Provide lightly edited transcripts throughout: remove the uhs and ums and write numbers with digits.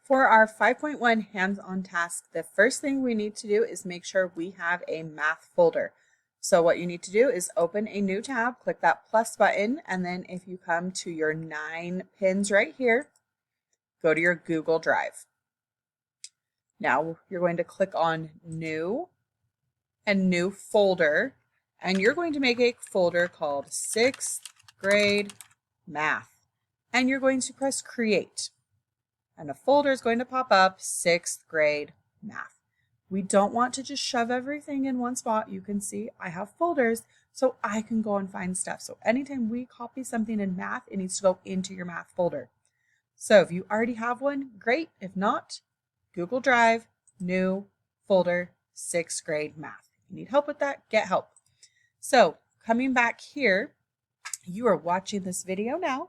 For our 5.1 hands-on task, the first thing we need to do is make sure we have a math folder. So what you need to do is open a new tab, click that plus button, and then if you come to your 9 pins right here, go to your Google Drive. Now you're going to click on New and New Folder, and you're going to make a folder called 6th grade math, and you're going to press Create. And a folder is going to pop up, 6th grade math. We don't want to just shove everything in one spot. You can see I have folders so I can go and find stuff. So anytime we copy something in math, it needs to go into your math folder. So if you already have one, great. If not, Google Drive, New Folder, 6th grade math. If you need help with that, get help. So coming back here, you are watching this video now.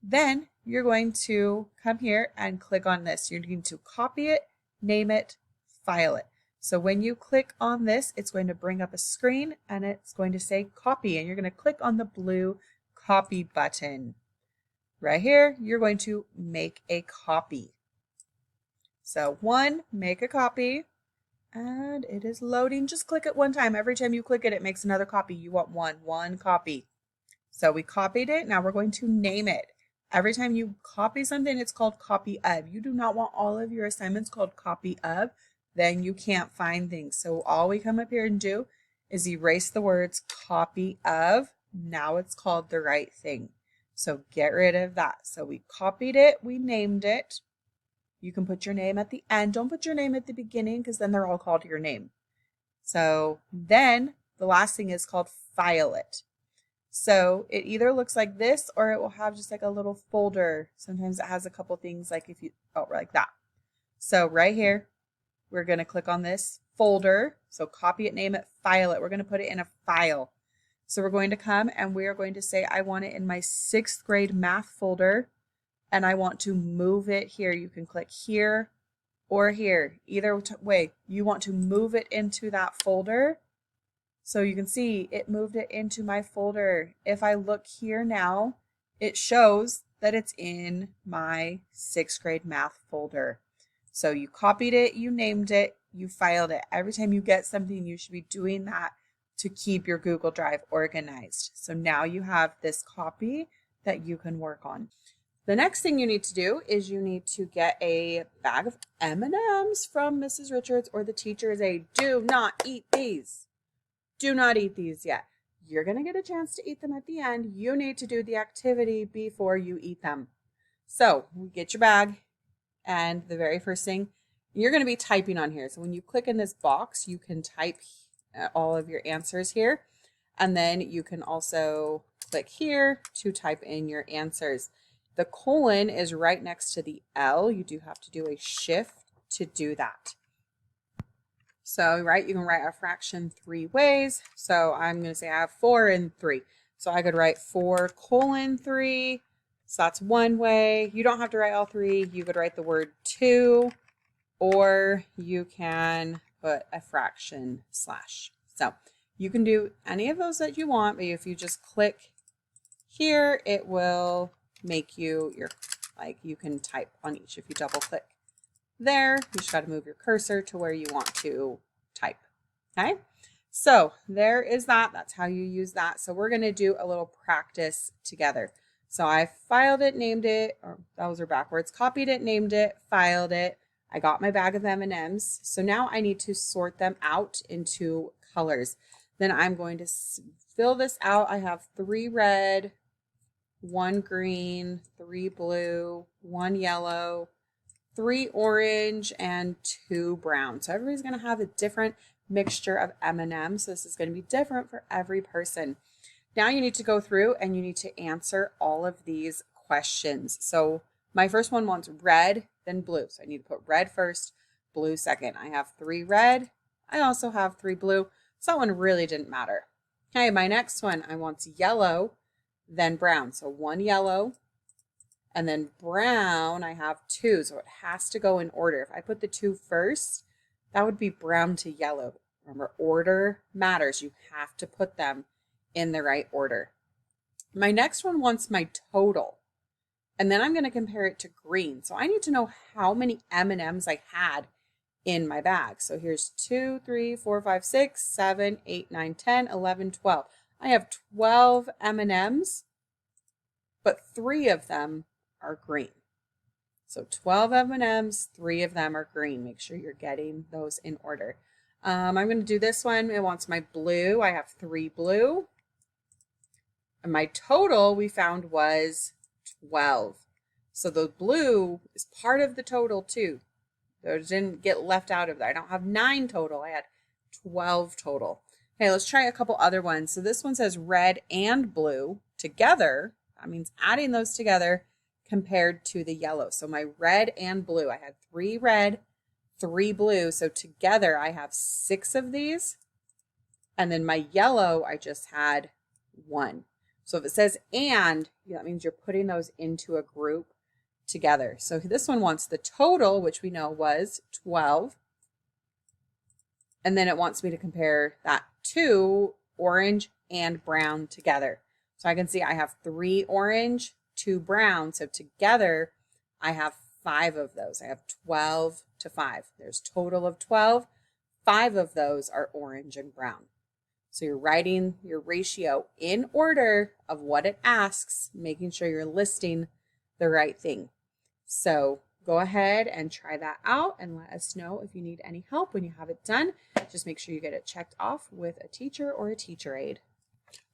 Then you're going to come here and click on this. You're going to copy it, name it, file it. So when you click on this, it's going to bring up a screen and it's going to say copy, and you're going to click on the blue copy button. Right here, you're going to make a copy. So make a copy, and it is loading. Just click it one time. Every time you click it, it makes another copy. You want one copy. So we copied it. Now we're going to name it. Every time you copy something, it's called copy of. You do not want all of your assignments called copy of, then you can't find things. So all we come up here and do is erase the words copy of. Now it's called the right thing. So get rid of that. So we copied it, we named it. You can put your name at the end. Don't put your name at the beginning because then they're all called your name. So then the last thing is called file it. So it either looks like this or it will have just like a little folder. Sometimes it has a couple things like like that. So right here, we're going to click on this folder. So copy it, name it, file it. We're going to put it in a file. So we're going to come and we are going to say, I want it in my 6th grade math folder and I want to move it here. You can click here or here. Either way, you want to move it into that folder. So you can see it moved it into my folder. If I look here now, it shows that it's in my 6th grade math folder. So you copied it, you named it, you filed it. Every time you get something, you should be doing that to keep your Google Drive organized. So now you have this copy that you can work on. The next thing you need to do is you need to get a bag of M&Ms from Mrs. Richards, or the teacher say, do not eat these. Do not eat these yet. You're going to get a chance to eat them at the end. You need to do the activity before you eat them. So get your bag, and the very first thing, you're going to be typing on here. So when you click in this box, you can type all of your answers here. And then you can also click here to type in your answers. The colon is right next to the L. You do have to do a shift to do that. So, right, you can write a fraction 3 ways. So I'm going to say I have 4 and 3. So I could write 4:3. So that's one way. You don't have to write all 3. You could write the word 2, or you can put a fraction slash. So you can do any of those that you want, but if you just click here, it will make you you can type on each. If you double click there, you just got to move your cursor to where you want to type. Okay, so there is that. That's how you use that. So we're going to do a little practice together. So I filed it, named it, or those are backwards, copied it, named it, filed it. I got my bag of M&Ms. So now I need to sort them out into colors. Then I'm going to fill this out. I have 3 red, 1 green, 3 blue, 1 yellow, 3 orange, and 2 brown. So everybody's going to have a different mixture of M&Ms. So this is going to be different for every person. Now you need to go through and you need to answer all of these questions. So my first one wants red, then blue. So I need to put red first, blue second. I have 3 red. I also have 3 blue. So that one really didn't matter. Okay, my next one, I want yellow, then brown. So 1 yellow, and then brown, I have 2. So it has to go in order. If I put the 2 first, that would be brown to yellow. Remember, order matters. You have to put them in the right order. My next one wants my total. And then I'm going to compare it to green. So I need to know how many M&Ms I had in my bag. So here's 2, 3, 4, 5, 6, 7, 8, 9, 10, 11, 12. I have 12 M&Ms, but 3 of them are green. So 12 M&Ms, 3 of them are green. Make sure you're getting those in order. I'm going to do this one. It wants my blue. I have 3 blue. And my total we found was 12. So the blue is part of the total too. Those didn't get left out of there. I don't have 9 total. I had 12 total. Okay, let's try a couple other ones. So this one says red and blue together. That means adding those together compared to the yellow. So my red and blue, I had 3 red, 3 blue. So together I have 6 of these. And then my yellow, I just had 1. So if it says and, that means you're putting those into a group together. So this one wants the total, which we know was 12. And then it wants me to compare that to orange and brown together. So I can see I have 3 orange, 2 brown. So together I have 5 of those. I have 12 to 5. There's total of 12. 5 of those are orange and brown. So you're writing your ratio in order of what it asks, making sure you're listing the right thing. So go ahead and try that out and let us know if you need any help when you have it done. Just make sure you get it checked off with a teacher or a teacher aide.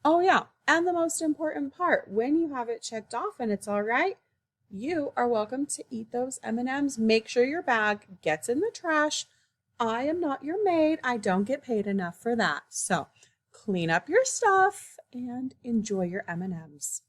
Oh yeah, and the most important part, when you have it checked off and it's all right, you are welcome to eat those M&Ms. Make sure your bag gets in the trash. I am not your maid. I don't get paid enough for that. So clean up your stuff and enjoy your M&Ms.